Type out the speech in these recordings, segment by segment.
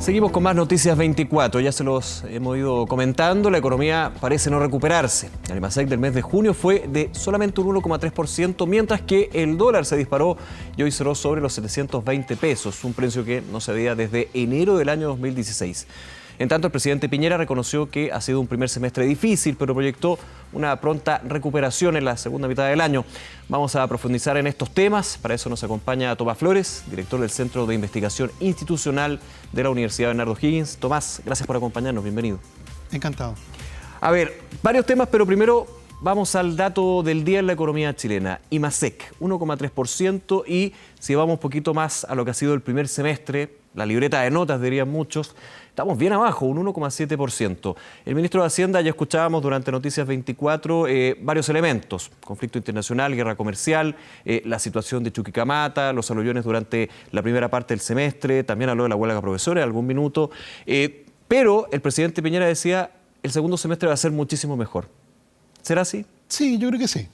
Seguimos con más Noticias 24, ya se los hemos ido comentando, la economía parece no recuperarse. El IMASEC del mes de junio fue de solamente un 1,3%, mientras que el dólar se disparó y hoy cerró sobre los 720 pesos, un precio que no se veía desde enero del año 2016. En tanto, el presidente Piñera reconoció que ha sido un primer semestre difícil, pero proyectó una pronta recuperación en la segunda mitad del año. Vamos a profundizar en estos temas. Para eso nos acompaña Tomás Flores, director del Centro de Investigación Institucional de la Universidad Bernardo Higgins. Tomás, gracias por acompañarnos. Bienvenido. Encantado. A ver, varios temas, pero primero vamos al dato del día en la economía chilena. IMASEC, 1,3%, y si vamos un poquito más a lo que ha sido el primer semestre, la libreta de notas, dirían muchos, estamos bien abajo, un 1,7%. El ministro de Hacienda, ya escuchábamos durante Noticias 24, varios elementos: conflicto internacional, guerra comercial, la situación de Chuquicamata, los aluviones durante la primera parte del semestre, también habló de la huelga de profesores algún minuto, pero el presidente Piñera decía el segundo semestre va a ser muchísimo mejor. ¿Será así? Sí, yo creo que sí,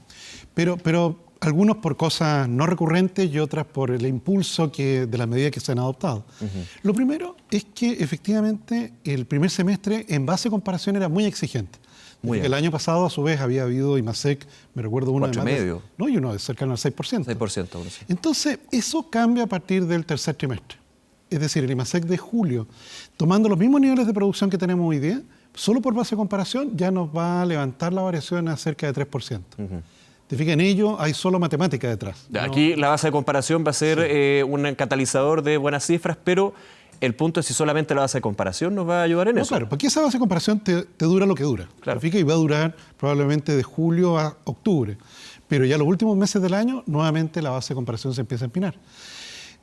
pero algunos por cosas no recurrentes y otras por el impulso de las medidas que se han adoptado. Lo primero es que efectivamente el primer semestre en base a comparación era muy exigente. El año pasado a su vez había habido IMASEC, me recuerdo uno de más de, no, y uno de cercano al 6%. 6%. Entonces eso cambia a partir del tercer trimestre. Es decir, el IMASEC de julio, tomando los mismos niveles de producción que tenemos hoy día, solo por base de comparación ya nos va a levantar la variación a cerca de 3%. Te fijas, en ello hay solo matemática detrás. Aquí la base de comparación va a ser un catalizador de buenas cifras, pero el punto es si solamente la base de comparación nos va a ayudar en eso. Claro, porque esa base de comparación te dura lo que dura. Claro. Te fijas, y va a durar probablemente de julio a octubre. Pero ya los últimos meses del año, nuevamente la base de comparación se empieza a empinar.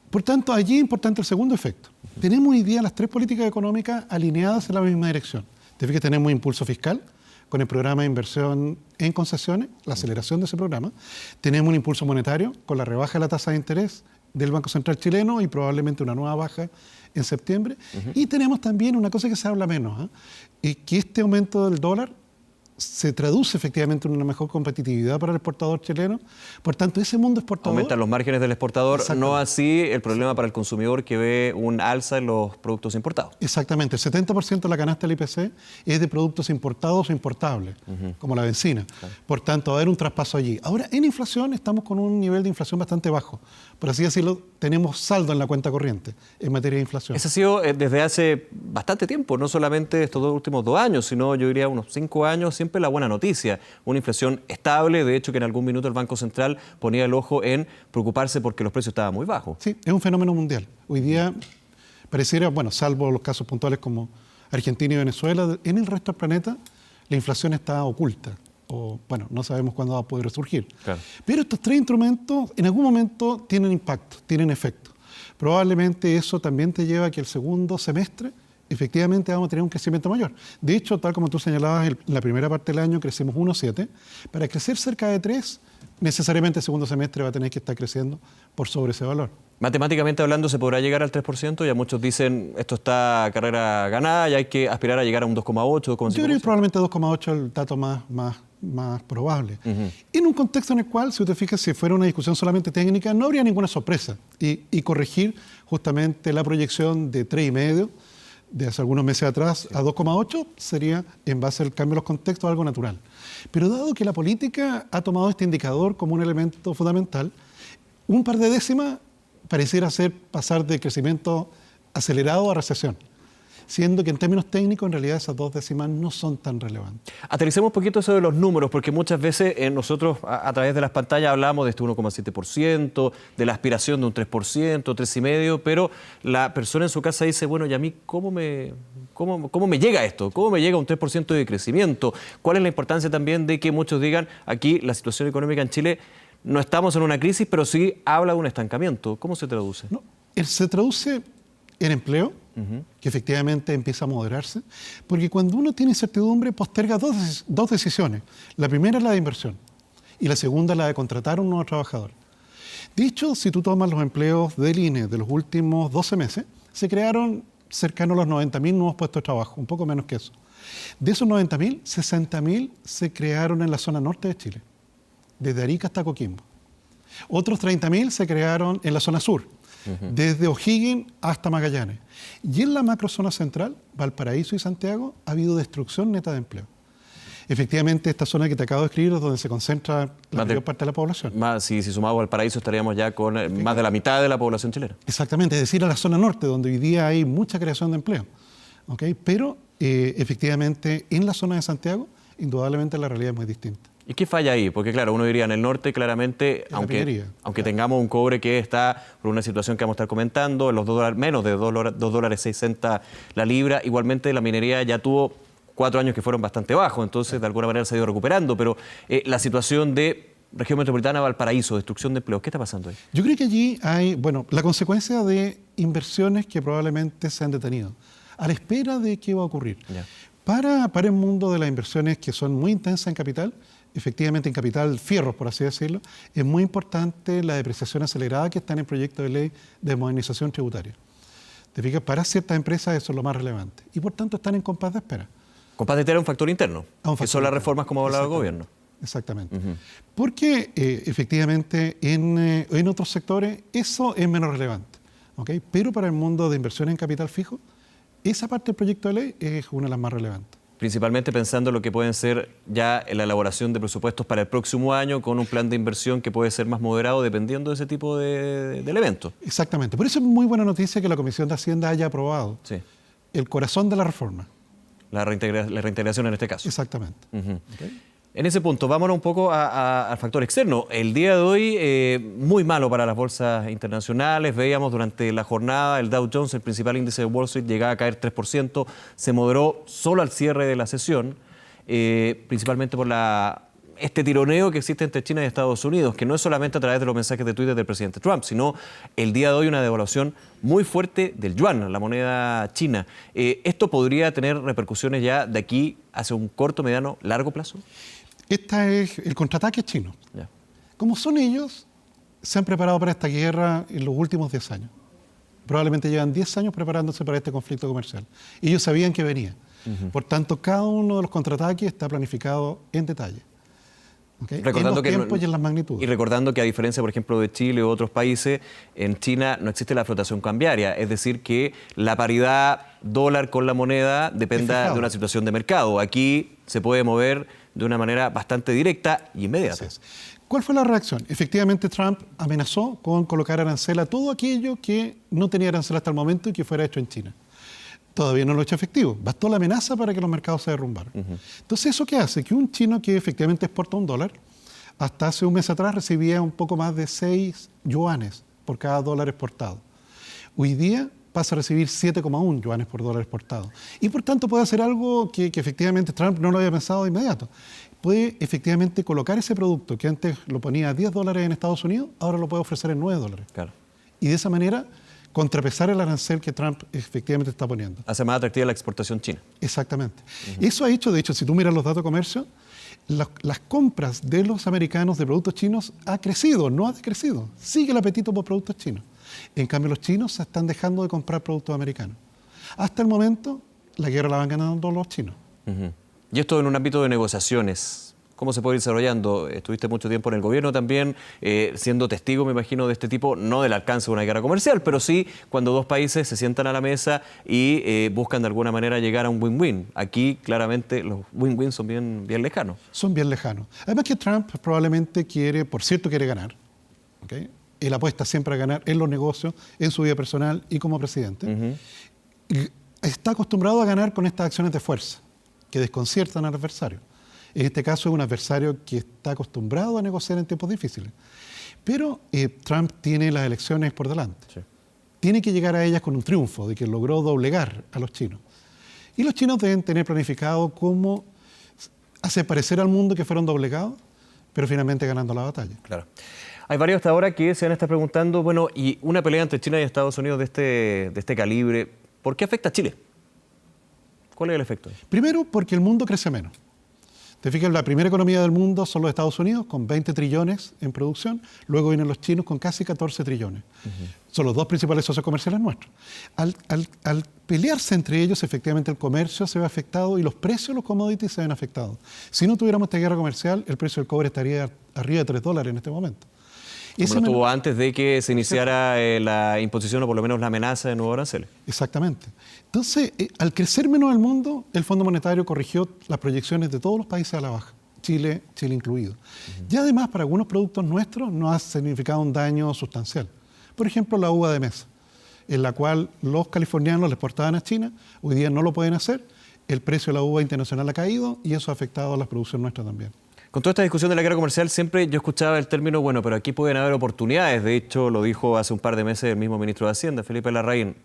Por tanto, allí es importante el segundo efecto. Tenemos hoy día las tres políticas económicas alineadas en la misma dirección. Te fijas, tenemos impulso fiscal con el programa de inversión en concesiones, la aceleración de ese programa. Tenemos un impulso monetario con la rebaja de la tasa de interés del Banco Central chileno y probablemente una nueva baja en septiembre. Y tenemos también una cosa que se habla menos, que este aumento del dólar se traduce efectivamente en una mejor competitividad para el exportador chileno. Por tanto, ese mundo exportador... Aumentan los márgenes del exportador, no así el problema para el consumidor que ve un alza en los productos importados. Exactamente, el 70% de la canasta del IPC es de productos importados o importables, como la benzina. Claro. Por tanto, va a haber un traspaso allí. Ahora, en inflación estamos con un nivel de inflación bastante bajo. Por así decirlo, tenemos saldo en la cuenta corriente en materia de inflación. Ese ha sido desde hace bastante tiempo, no solamente estos últimos 2 años, sino yo diría unos 5 años, siempre la buena noticia. Una inflación estable, de hecho que en algún minuto el Banco Central ponía el ojo en preocuparse porque los precios estaban muy bajos. Sí, es un fenómeno mundial. Hoy día pareciera, bueno, salvo los casos puntuales como Argentina y Venezuela, en el resto del planeta la inflación está oculta. O, bueno, no sabemos cuándo va a poder resurgir. Claro. Pero estos tres instrumentos en algún momento tienen impacto, tienen efecto. Probablemente eso también te lleva a que el segundo semestre efectivamente vamos a tener un crecimiento mayor. De hecho, tal como tú señalabas, en la primera parte del año crecimos 1,7. Para crecer cerca de 3, necesariamente el segundo semestre va a tener que estar creciendo por sobre ese valor. Matemáticamente hablando, ¿se podrá llegar al 3%? Ya muchos dicen, esto está carrera ganada y hay que aspirar a llegar a un 2,8, 2,5%. Yo creo que probablemente 2,8 es el dato más probable. En un contexto en el cual, si te fijas, si fuera una discusión solamente técnica, no habría ninguna sorpresa. Y corregir justamente la proyección de 3,5 de hace algunos meses atrás a 2,8 sería, en base al cambio de los contextos, algo natural. Pero dado que la política ha tomado este indicador como un elemento fundamental, un par de décimas pareciera ser pasar de crecimiento acelerado a recesión, siendo que en términos técnicos en realidad esas 2 décimas no son tan relevantes. Aterricemos un poquito eso de los números, porque muchas veces nosotros a través de las pantallas hablamos de este 1,7%, de la aspiración de un 3%, 3,5%, pero la persona en su casa dice, bueno, ¿y a mí cómo me llega esto? ¿Cómo me llega un 3% de crecimiento? ¿Cuál es la importancia también de que muchos digan, aquí la situación económica en Chile, no estamos en una crisis, pero sí habla de un estancamiento? ¿Cómo se traduce? No, se traduce en empleo, que efectivamente empieza a moderarse, porque cuando uno tiene incertidumbre posterga dos decisiones. La primera es la de inversión y la segunda es la de contratar a un nuevo trabajador. De hecho, si tú tomas los empleos del INE de los últimos 12 meses, se crearon cercano a los 90.000 nuevos puestos de trabajo, un poco menos que eso. De esos 90.000, 60.000 se crearon en la zona norte de Chile, desde Arica hasta Coquimbo. Otros 30.000 se crearon en la zona sur. desde O'Higgins hasta Magallanes. Y en la macrozona central, Valparaíso y Santiago, ha habido destrucción neta de empleo. Efectivamente, esta zona que te acabo de escribir es donde se concentra la mayor parte de la población. Si sumamos Valparaíso estaríamos ya con más de la mitad de la población chilena. Exactamente, es decir, a la zona norte, donde hoy día hay mucha creación de empleo. ¿Okay? Pero efectivamente, en la zona de Santiago, indudablemente la realidad es muy distinta. ¿Y qué falla ahí? Porque claro, uno diría en el norte claramente, aunque tengamos un cobre que está por una situación que vamos a estar comentando, en los $2, menos de $2.06 la libra, igualmente la minería ya tuvo 4 años que fueron bastante bajos, entonces de alguna manera se ha ido recuperando, pero la situación de región metropolitana, Valparaíso, destrucción de empleos, ¿qué está pasando ahí? Yo creo que allí hay, la consecuencia de inversiones que probablemente se han detenido, a la espera de qué va a ocurrir. Ya. Para el mundo de las inversiones que son muy intensas en capital, efectivamente en capital fierros, por así decirlo, es muy importante la depreciación acelerada que está en el proyecto de ley de modernización tributaria. ¿Te fijas? Para ciertas empresas eso es lo más relevante y por tanto están en compás de espera. Compás de espera es un factor interno, que son las reformas como ha hablado el gobierno. Exactamente. Porque efectivamente en otros sectores eso es menos relevante. ¿Okay? Pero para el mundo de inversiones en capital fijo, esa parte del proyecto de ley es una de las más relevantes. Principalmente pensando en lo que pueden ser ya en la elaboración de presupuestos para el próximo año con un plan de inversión que puede ser más moderado dependiendo de ese tipo de elementos. Exactamente. Por eso es muy buena noticia que la Comisión de Hacienda haya aprobado el corazón de la reforma. La reintegración en este caso. Exactamente. ¿Okay? En ese punto, vámonos un poco al factor externo. El día de hoy, muy malo para las bolsas internacionales. Veíamos durante la jornada el Dow Jones, el principal índice de Wall Street, llegaba a caer 3%. Se moderó solo al cierre de la sesión, principalmente por este tironeo que existe entre China y Estados Unidos, que no es solamente a través de los mensajes de Twitter del presidente Trump, sino el día de hoy una devaluación muy fuerte del yuan, la moneda china. ¿Esto podría tener repercusiones ya de aquí hacia un corto, mediano, largo plazo? Este es el contraataque chino. Ya. Como son ellos, se han preparado para esta guerra en los últimos 10 años. Probablemente llevan 10 años preparándose para este conflicto comercial. Y ellos sabían que venía. Por tanto, cada uno de los contraataques está planificado en detalle. ¿Okay? Recordando en los tiempos y en las magnitudes. Y recordando que a diferencia, por ejemplo, de Chile u otros países, en China no existe la flotación cambiaria, es decir, que la paridad dólar con la moneda dependa de una situación de mercado. Aquí se puede mover de una manera bastante directa y inmediata. ¿Cuál fue la reacción? Efectivamente, Trump amenazó con colocar arancel a todo aquello que no tenía arancel hasta el momento y que fuera hecho en China. Todavía no lo ha hecho efectivo. Bastó la amenaza para que los mercados se derrumbaran. Entonces, ¿eso qué hace? Que un chino que efectivamente exporta $1, hasta hace un mes atrás recibía un poco más de 6 yuanes por cada dólar exportado. Hoy día pasa a recibir 7,1 yuanes por dólar exportado. Y por tanto puede hacer algo que efectivamente Trump no lo había pensado de inmediato. Puede efectivamente colocar ese producto que antes lo ponía a $10 en Estados Unidos, ahora lo puede ofrecer en $9. Claro. Y de esa manera contrapesar el arancel que Trump efectivamente está poniendo. Hace más atractiva la exportación china. Exactamente. Eso ha hecho, de hecho, si tú miras los datos de comercio, las compras de los americanos de productos chinos ha crecido, no ha decrecido. Sigue el apetito por productos chinos. En cambio, los chinos se están dejando de comprar productos americanos. Hasta el momento, la guerra la van ganando los chinos. Y esto en un ámbito de negociaciones, ¿cómo se puede ir desarrollando? Estuviste mucho tiempo en el gobierno también, siendo testigo, me imagino, de este tipo, no del alcance de una guerra comercial, pero sí cuando dos países se sientan a la mesa y buscan de alguna manera llegar a un win-win. Aquí, claramente, los win-win son bien lejanos. Son bien lejanos. Además que Trump probablemente quiere ganar. ¿Okay? Él apuesta siempre a ganar en los negocios, en su vida personal y como presidente. Y está acostumbrado a ganar con estas acciones de fuerza, que desconciertan al adversario. En este caso es un adversario que está acostumbrado a negociar en tiempos difíciles. Pero Trump tiene las elecciones por delante. Sí. Tiene que llegar a ellas con un triunfo de que logró doblegar a los chinos. Y los chinos deben tener planificado cómo hacer parecer al mundo que fueron doblegados, pero finalmente ganando la batalla. Claro. Hay varios hasta ahora que se van a estar preguntando, bueno, y una pelea entre China y Estados Unidos de este calibre, ¿por qué afecta a Chile? ¿Cuál es el efecto? Primero, porque el mundo crece menos. Te fijas, la primera economía del mundo son los Estados Unidos, con 20 trillones en producción. Luego vienen los chinos con casi 14 trillones. Son los dos principales socios comerciales nuestros. Al pelearse entre ellos, efectivamente el comercio se ve afectado y los precios de los commodities se ven afectados. Si no tuviéramos esta guerra comercial, el precio del cobre estaría arriba de $3 en este momento. Como lo tuvo antes de que se iniciara la imposición o por lo menos la amenaza de nuevos aranceles. Exactamente. Entonces, al crecer menos el mundo, el Fondo Monetario corrigió las proyecciones de todos los países a la baja, Chile incluido. Y además, para algunos productos nuestros nos ha significado un daño sustancial. Por ejemplo, la uva de mesa, en la cual los californianos le exportaban a China, hoy día no lo pueden hacer, el precio de la uva internacional ha caído y eso ha afectado a la producción nuestra también. Con toda esta discusión de la guerra comercial siempre yo escuchaba el término, bueno, pero aquí pueden haber oportunidades. De hecho, lo dijo hace un par de meses el mismo ministro de Hacienda, Felipe Larraín.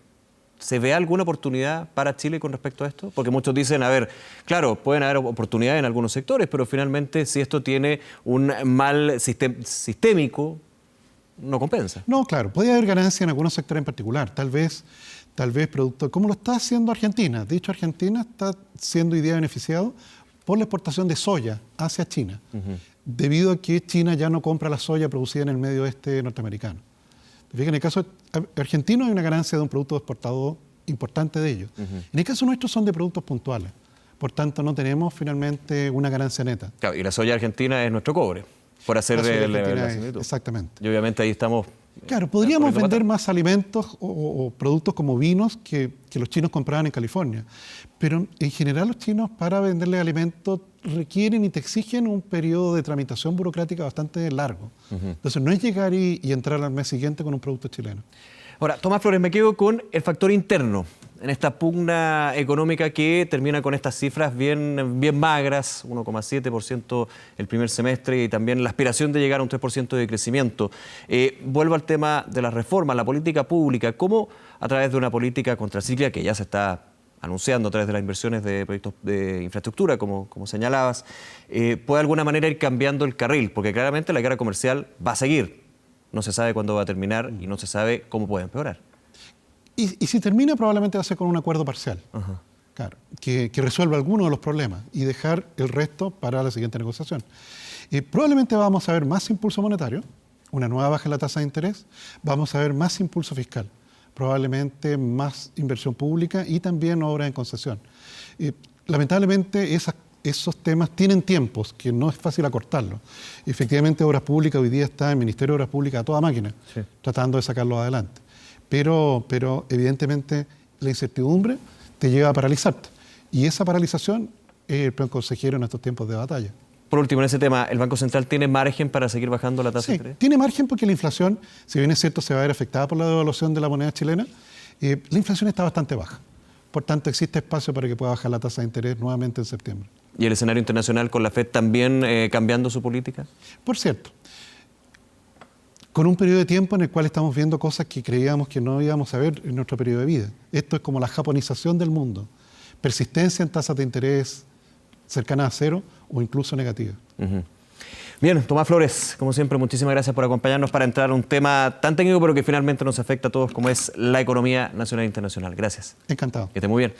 ¿Se ve alguna oportunidad para Chile con respecto a esto? Porque muchos dicen, a ver, claro, pueden haber oportunidades en algunos sectores, pero finalmente si esto tiene un mal sistémico, no compensa. No, claro, podría haber ganancia en algunos sectores en particular, tal vez producto, como lo está haciendo Argentina. De hecho, Argentina está siendo hoy día beneficiado por la exportación de soya hacia China, debido a que China ya no compra la soya producida en el medio oeste norteamericano. En el caso argentino hay una ganancia de un producto exportado importante de ellos. En el caso nuestro son de productos puntuales, por tanto no tenemos finalmente una ganancia neta. Claro, y la soya argentina es nuestro cobre, por hacer la similitud. Exactamente. Y obviamente ahí estamos... Claro, podríamos vender más alimentos o productos como vinos que los chinos compraban en California, pero en general los chinos para venderles alimentos requieren y te exigen un periodo de tramitación burocrática bastante largo. Entonces no es llegar y entrar al mes siguiente con un producto chileno. Ahora, Tomás Flores, me quedo con el factor interno en esta pugna económica que termina con estas cifras bien magras, 1,7% el primer semestre y también la aspiración de llegar a un 3% de crecimiento. Vuelvo al tema de las reformas, la política pública. ¿Cómo a través de una política contracíclica que ya se está anunciando a través de las inversiones de proyectos de infraestructura, como señalabas, puede de alguna manera ir cambiando el carril? Porque claramente la guerra comercial va a seguir. No se sabe cuándo va a terminar y no se sabe cómo puede empeorar. Y si termina, probablemente va a ser con un acuerdo parcial. Claro, que resuelva algunos de los problemas y dejar el resto para la siguiente negociación. Probablemente vamos a ver más impulso monetario, una nueva baja en la tasa de interés, vamos a ver más impulso fiscal, probablemente más inversión pública y también obras en concesión. Lamentablemente, esos temas tienen tiempos que no es fácil acortarlos. Efectivamente, Obras Públicas hoy día está en el Ministerio de Obras Públicas a toda máquina, tratando de sacarlo adelante. Pero evidentemente la incertidumbre te lleva a paralizarte. Y esa paralización es el plan consejero en estos tiempos de batalla. Por último, en ese tema, ¿el Banco Central tiene margen para seguir bajando la tasa de interés? Tiene margen porque la inflación, si bien es cierto se va a ver afectada por la devaluación de la moneda chilena, la inflación está bastante baja. Por tanto, existe espacio para que pueda bajar la tasa de interés nuevamente en septiembre. ¿Y el escenario internacional con la FED también cambiando su política? Por cierto, con un periodo de tiempo en el cual estamos viendo cosas que creíamos que no íbamos a ver en nuestro periodo de vida. Esto es como la japonización del mundo. Persistencia en tasas de interés cercanas a cero o incluso negativas. Bien, Tomás Flores, como siempre, muchísimas gracias por acompañarnos para entrar a un tema tan técnico, pero que finalmente nos afecta a todos, como es la economía nacional e internacional. Gracias. Encantado. Que esté muy bien.